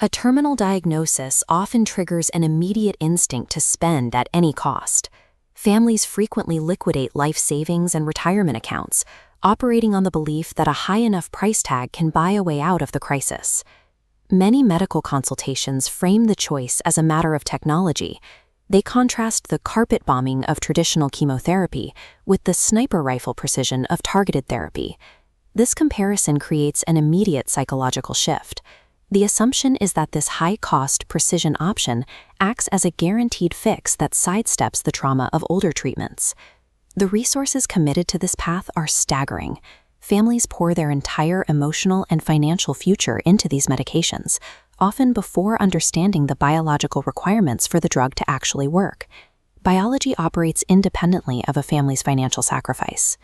A terminal diagnosis often triggers an immediate instinct to spend at any cost. Families frequently liquidate life savings and retirement accounts, operating on the belief that a high enough price tag can buy a way out of the crisis. Many medical consultations frame the choice as a matter of technology. They contrast the carpet bombing of traditional chemotherapy with the sniper rifle precision of targeted therapy. This comparison creates an immediate psychological shift. The assumption is that this high-cost precision option acts as a guaranteed fix that sidesteps the trauma of older treatments. The resources committed to this path are staggering. Families pour their entire emotional and financial future into these medications, often before understanding the biological requirements for the drug to actually work. Biology operates independently of a family's financial sacrifice.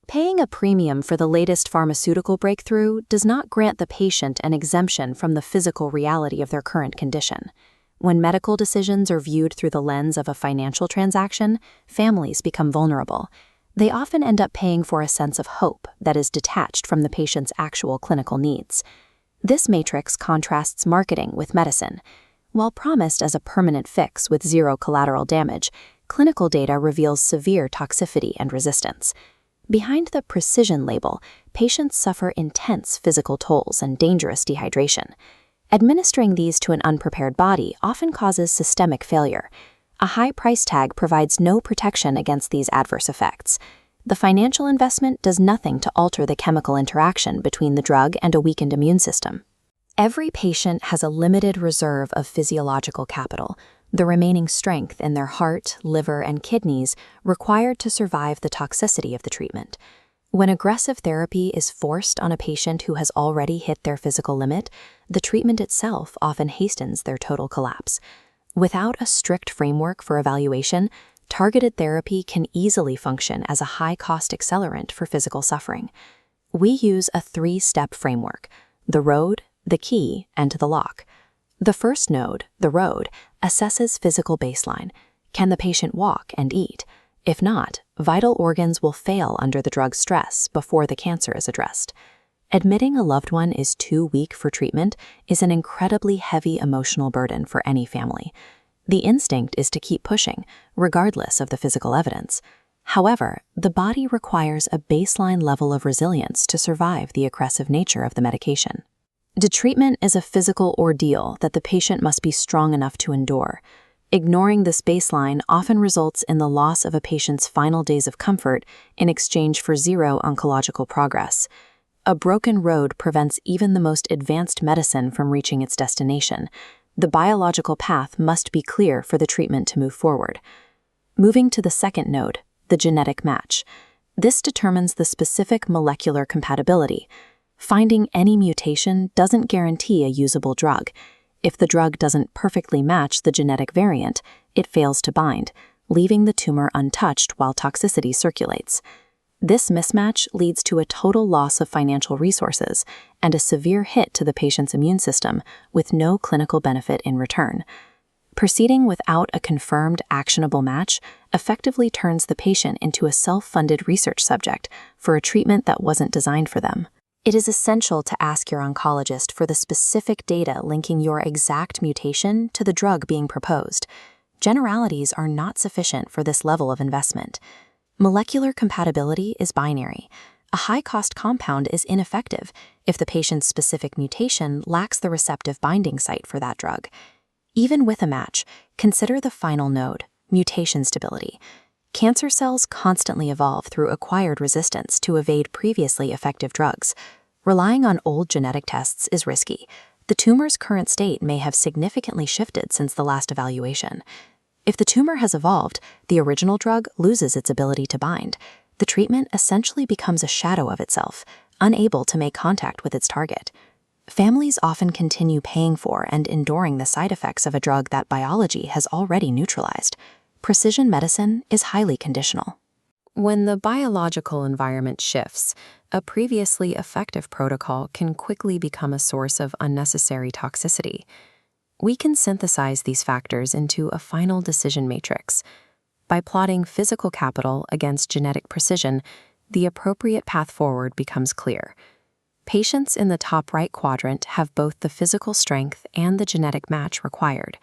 Paying a premium for the latest pharmaceutical breakthrough does not grant the patient an exemption from the physical reality of their current condition. When medical decisions are viewed through the lens of a financial transaction, families become vulnerable. They often end up paying for a sense of hope that is detached from the patient's actual clinical needs. This matrix contrasts marketing with medicine. While promised as a permanent fix with zero collateral damage, clinical data reveals severe toxicity and resistance. Behind the precision label, patients suffer intense physical tolls and dangerous dehydration. Administering these to an unprepared body often causes systemic failure. A high price tag provides no protection against these adverse effects. The financial investment does nothing to alter the chemical interaction between the drug and a weakened immune system. Every patient has a limited reserve of physiological capital, the remaining strength in their heart, liver, and kidneys required to survive the toxicity of the treatment. When aggressive therapy is forced on a patient who has already hit their physical limit, the treatment itself often hastens their total collapse. Without a strict framework for evaluation, targeted therapy can easily function as a high-cost accelerant for physical suffering. We use a three-step framework: the road, the key, and the lock. The first node, the road, assesses physical baseline. Can the patient walk and eat? If not, vital organs will fail under the drug's stress before the cancer is addressed. Admitting a loved one is too weak for treatment is an incredibly heavy emotional burden for any family. The instinct is to keep pushing, regardless of the physical evidence. However, the body requires a baseline level of resilience to survive the aggressive nature of the medication. Detreatment is a physical ordeal that the patient must be strong enough to endure. Ignoring this baseline often results in the loss of a patient's final days of comfort in exchange for zero oncological progress. A broken road prevents even the most advanced medicine from reaching its destination. The biological path must be clear for the treatment to move forward. Moving to the second node, the genetic match. This determines the specific molecular compatibility. Finding any mutation doesn't guarantee a usable drug. If the drug doesn't perfectly match the genetic variant, it fails to bind, leaving the tumor untouched while toxicity circulates. This mismatch leads to a total loss of financial resources and a severe hit to the patient's immune system with no clinical benefit in return. Proceeding without a confirmed actionable match effectively turns the patient into a self-funded research subject for a treatment that wasn't designed for them. It is essential to ask your oncologist for the specific data linking your exact mutation to the drug being proposed. Generalities are not sufficient for this level of investment. Molecular compatibility is binary. A high-cost compound is ineffective if the patient's specific mutation lacks the receptive binding site for that drug. Even with a match, consider the final node, mutation stability. Cancer cells constantly evolve through acquired resistance to evade previously effective drugs. Relying on old genetic tests is risky. The tumor's current state may have significantly shifted since the last evaluation. If the tumor has evolved, the original drug loses its ability to bind. The treatment essentially becomes a shadow of itself, unable to make contact with its target. Families often continue paying for and enduring the side effects of a drug that biology has already neutralized. Precision medicine is highly conditional. When the biological environment shifts, a previously effective protocol can quickly become a source of unnecessary toxicity. We can synthesize these factors into a final decision matrix. By plotting physical capital against genetic precision, the appropriate path forward becomes clear. Patients in the top right quadrant have both the physical strength and the genetic match required.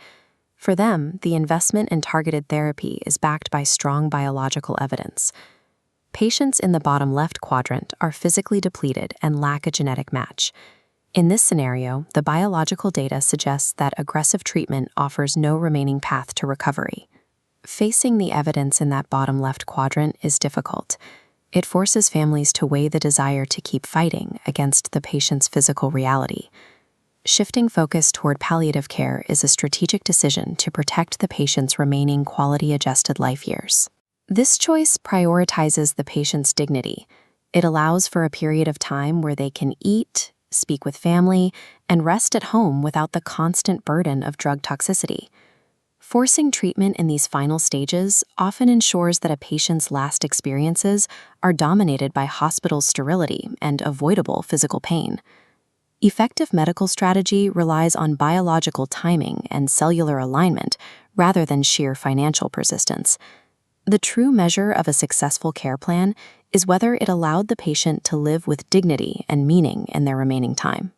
For them, the investment in targeted therapy is backed by strong biological evidence. Patients in the bottom left quadrant are physically depleted and lack a genetic match. In this scenario, the biological data suggests that aggressive treatment offers no remaining path to recovery. Facing the evidence in that bottom left quadrant is difficult. It forces families to weigh the desire to keep fighting against the patient's physical reality. Shifting focus toward palliative care is a strategic decision to protect the patient's remaining quality-adjusted life years. This choice prioritizes the patient's dignity. It allows for a period of time where they can eat, speak with family, and rest at home without the constant burden of drug toxicity. Forcing treatment in these final stages often ensures that a patient's last experiences are dominated by hospital sterility and avoidable physical pain. Effective medical strategy relies on biological timing and cellular alignment rather than sheer financial persistence. The true measure of a successful care plan is whether it allowed the patient to live with dignity and meaning in their remaining time.